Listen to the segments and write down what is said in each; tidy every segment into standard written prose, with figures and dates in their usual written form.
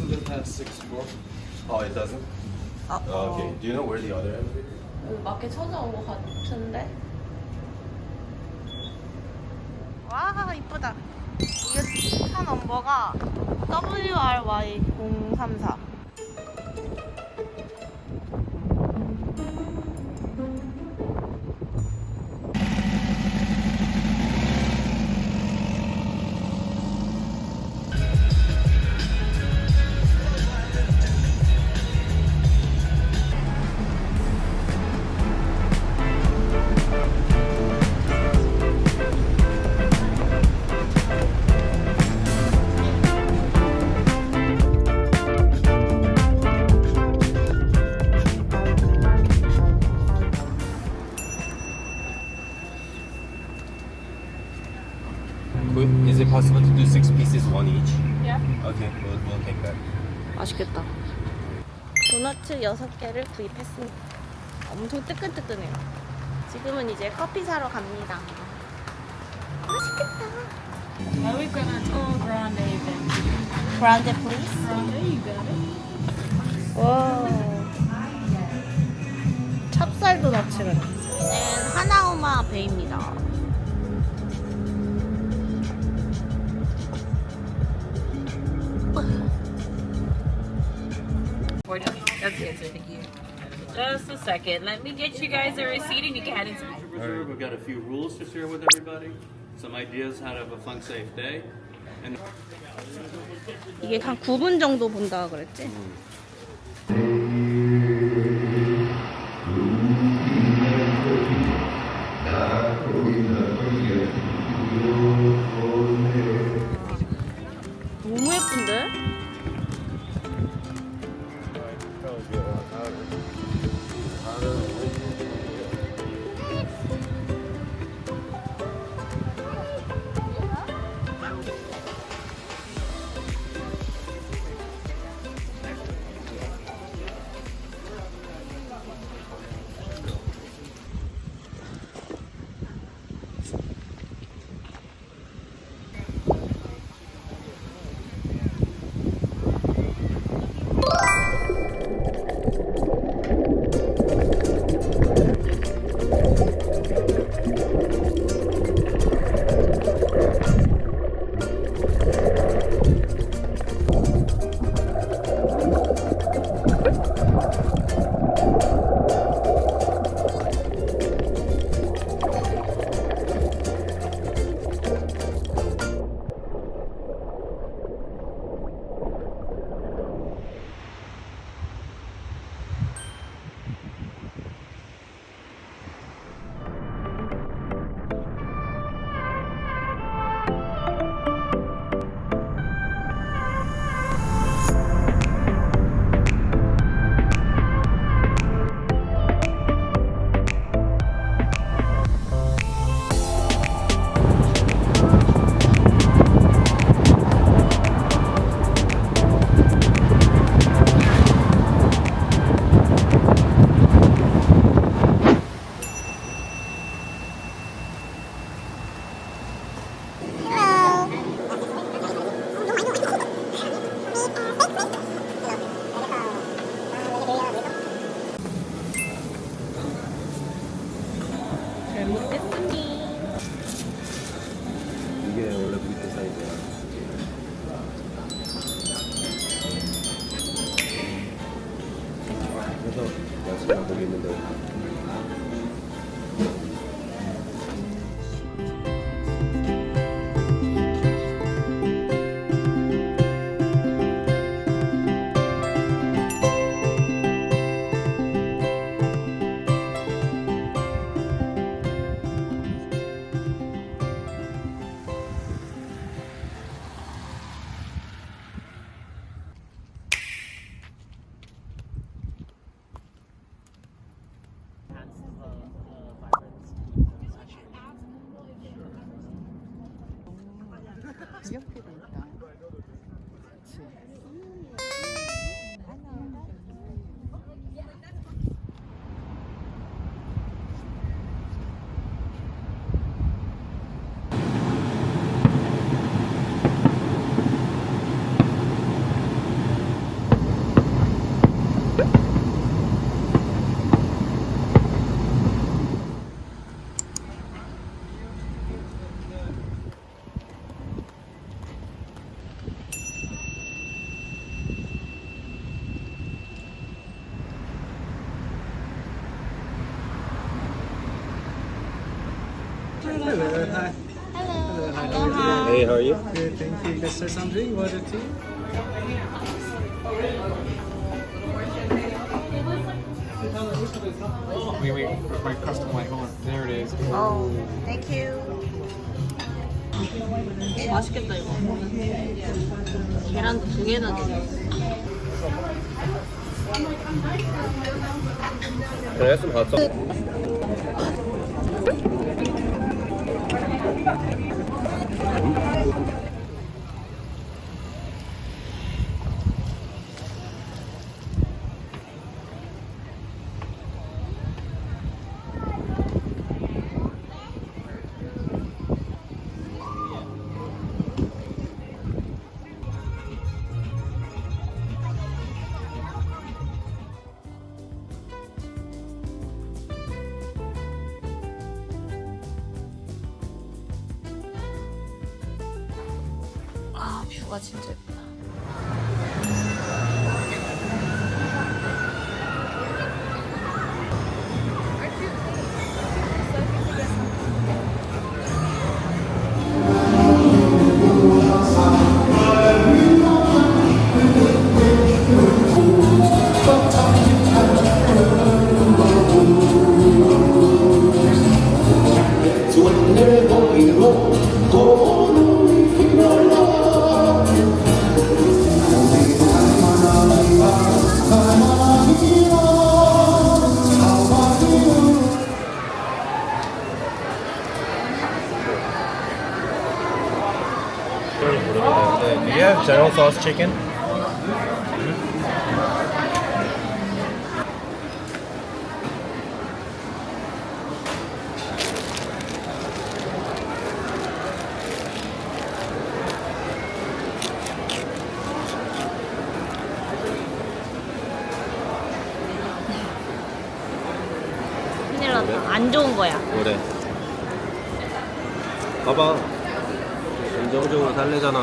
doesn't have 6th floor. Oh, it doesn't? Okay. Do you know where the other elevator is? 여기 맞게 찾아온 것 같은데? 와 이쁘다. 이거 차 넘버가 WRY034. Is it possible to do 6 pieces, one each? Yeah. Okay, we'll take that. 맛있겠다. 도너츠 6개를 구입했습니다. 엄청 뜨끈뜨끈해요. 지금은 이제 커피 사러 갑니다. 맛있겠다. Now we've got a grande then. 브란데 플리즈. Grande, you got it. 와. 찹쌀 도너츠를. 앤 하나우마 베입니다. That's good, sir. Thank you. Just a second. Let me get you guys a receipt and you can head inside. Reserve. We've got a few rules to share with everybody, some ideas how to have a fun, safe day. And 이게 한 9분 정도 본다 그랬지? 너무 예쁜데? 잘 먹겠습니다. 이게 원래 브리트 사이즈야. 그래서 야채가 거기 있는데. Hello, hi. Aloha. Hey, how are you? Good, thank you. You guys start something? Water tea? Wait, my custom light. Hold on. There it is. Oh, thank you. 맛있겠다 이거. 계란도 2개나 돼. Can I have some hot sauce? 아, 뷰가 진짜 예쁘다. Do you have General Sauce chicken? 큰일 났다. 안 좋은 거야. 뭐래? 봐봐. 긍정적으로 살래잖아.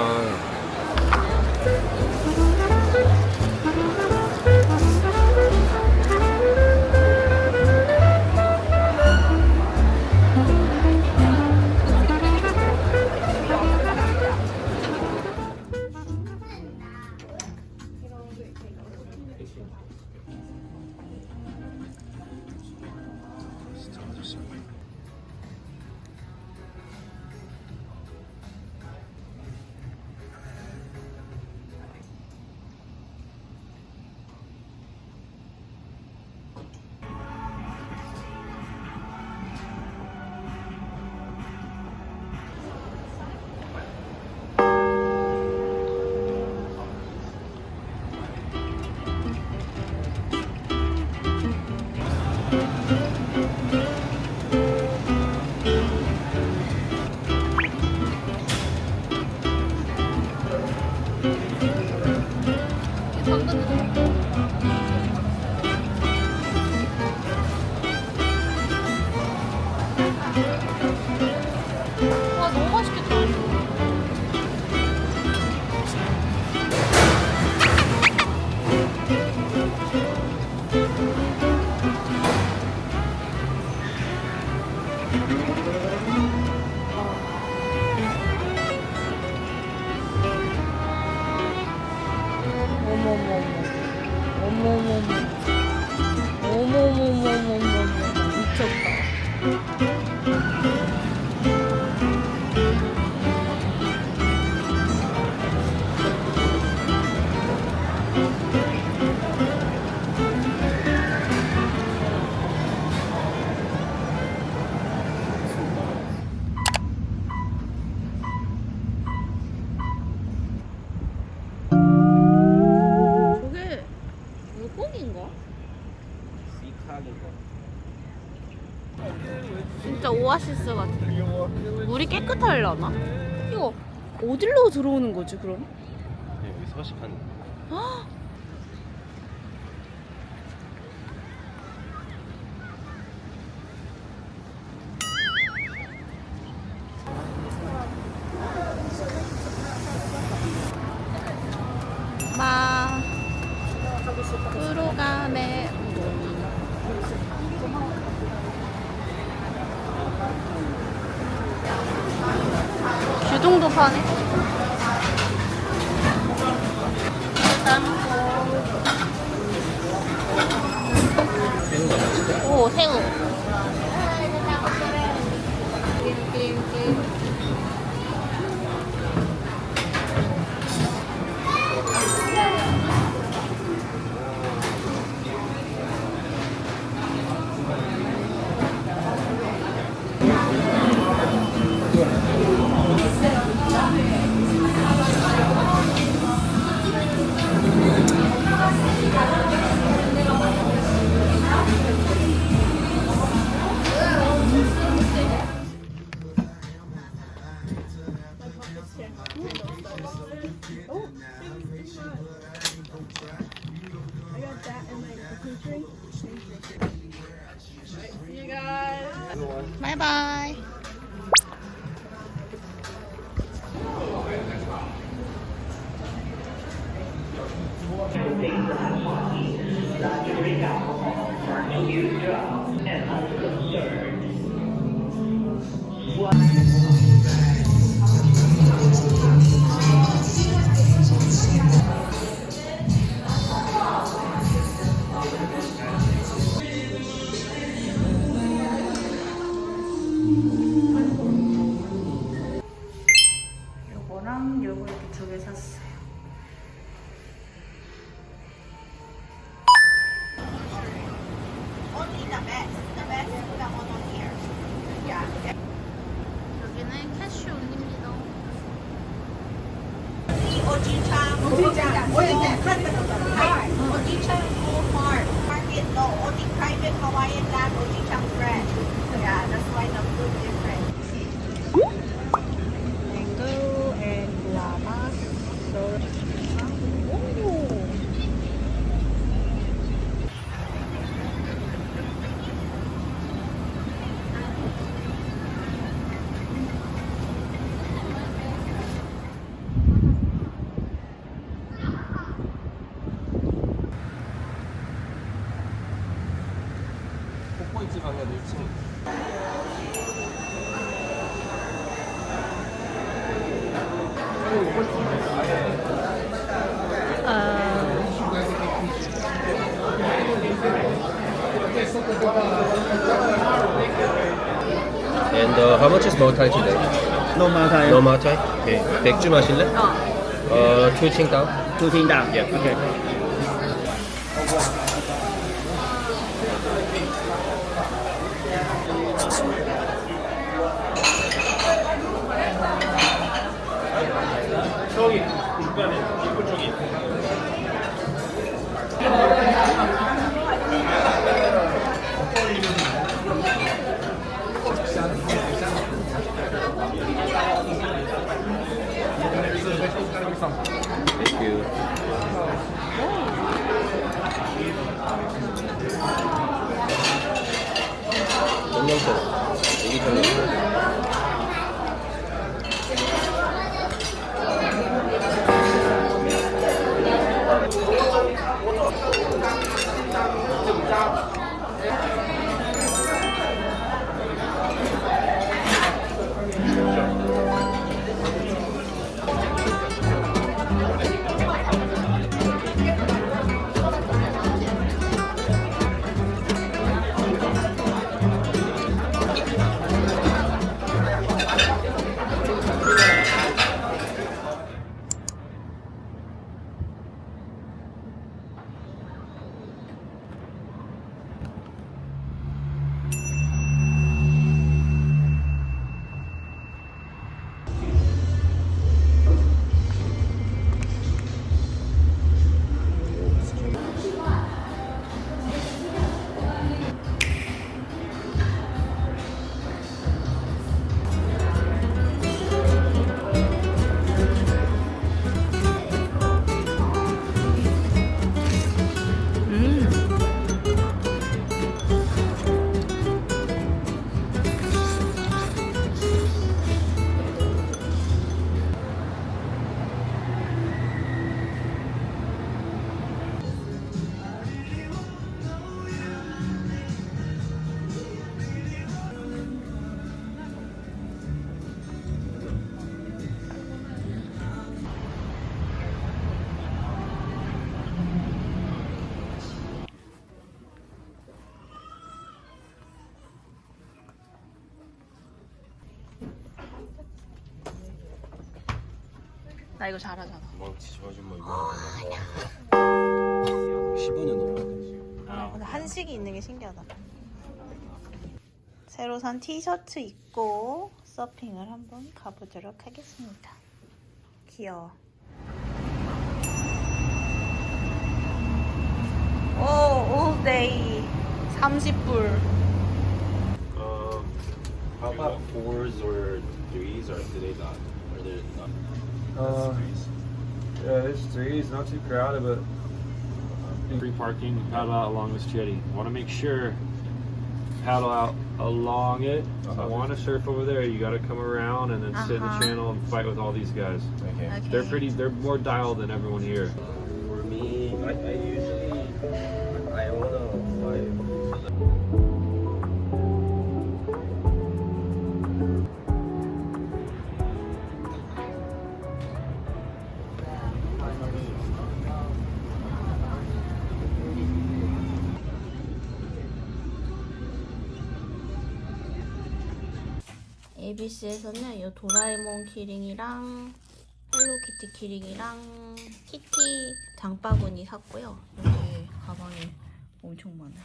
와, 너무 맛있겠다. 어머머머. 미쳤다. 저게 물고기인가? 진짜 오아시스 같아. 물이 깨끗하려나? 이거 어디로 들어오는 거지 그럼? 여기 서식하는. 헉! 마 으로가메 우동이 족종도 파네. 오, 새우. 바이바이. 요거랑 요거 이렇게 두 개 샀어요. 여기는 캐슈온입니다. Market, no, only private Hawaiian land, Ojichang bread. Yeah, that's why the food different. Mango and guava. 포인트 가게가 1층. And how much is Moutai today? No Moutai. No Moutai? Okay. 백주 마실래? two 칭따오. 2听到 Yeah. OK Thank you. 정명소. 여기 정명소. 나 이거 잘하잖아. 망치 아줌마 이거 15년 넘었네. 근데 한식이 있는 게 신기하다. 새로 산 티셔츠 입고 서핑을 한번 가보도록 하겠습니다. 귀여워. 오, 올데이 30불. How about 4s or 3s, or do they not? Or they're not? Yeah, it's 3s, not too crowded, but Free parking, paddle out along this jetty. Want to make sure paddle out along it. Want to surf over there, you got to come around and then sit in the channel and fight with all these guys. Okay. They're more dialed than everyone here. For me, I own a 5. ABC에서는 이 도라에몽 키링이랑 헬로키티 키링이랑 키티 장바구니 샀고요. 여기 가방에 엄청 많아요.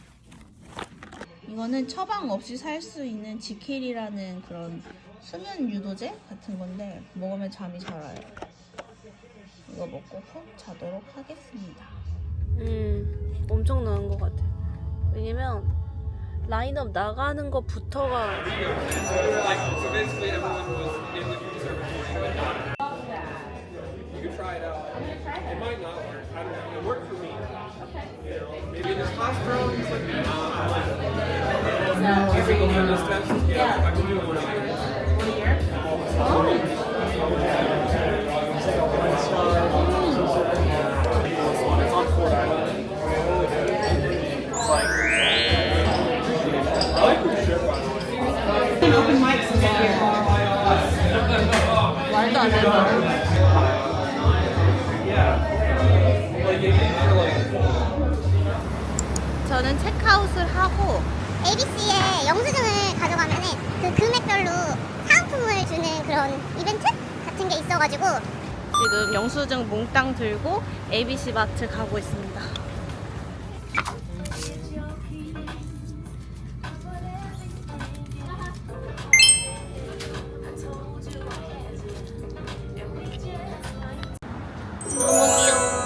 이거는 처방 없이 살 수 있는 지킬이라는 그런 수면 유도제 같은 건데 먹으면 잠이 잘 와요. 이거 먹고 푹 자도록 하겠습니다. 엄청 나은 것 같아. 왜냐면 라인업 나가는 것부터가 말도 안 된다. 저는 체크아웃을 하고 ABC에 영수증을 가져가면은 그 금액별로 사은품을 주는 그런 이벤트 같은 게 있어가지고 지금 영수증 몽땅 들고 ABC 마트 가고 있습니다. 너무 귀여워.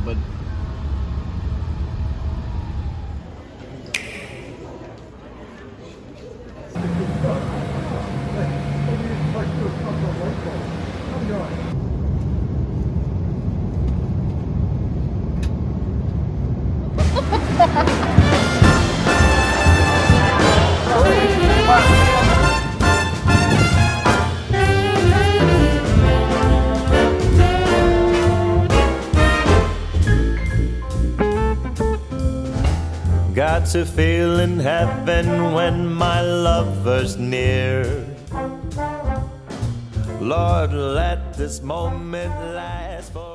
But got to feel in heaven when my lover's near. Lord, let this moment last for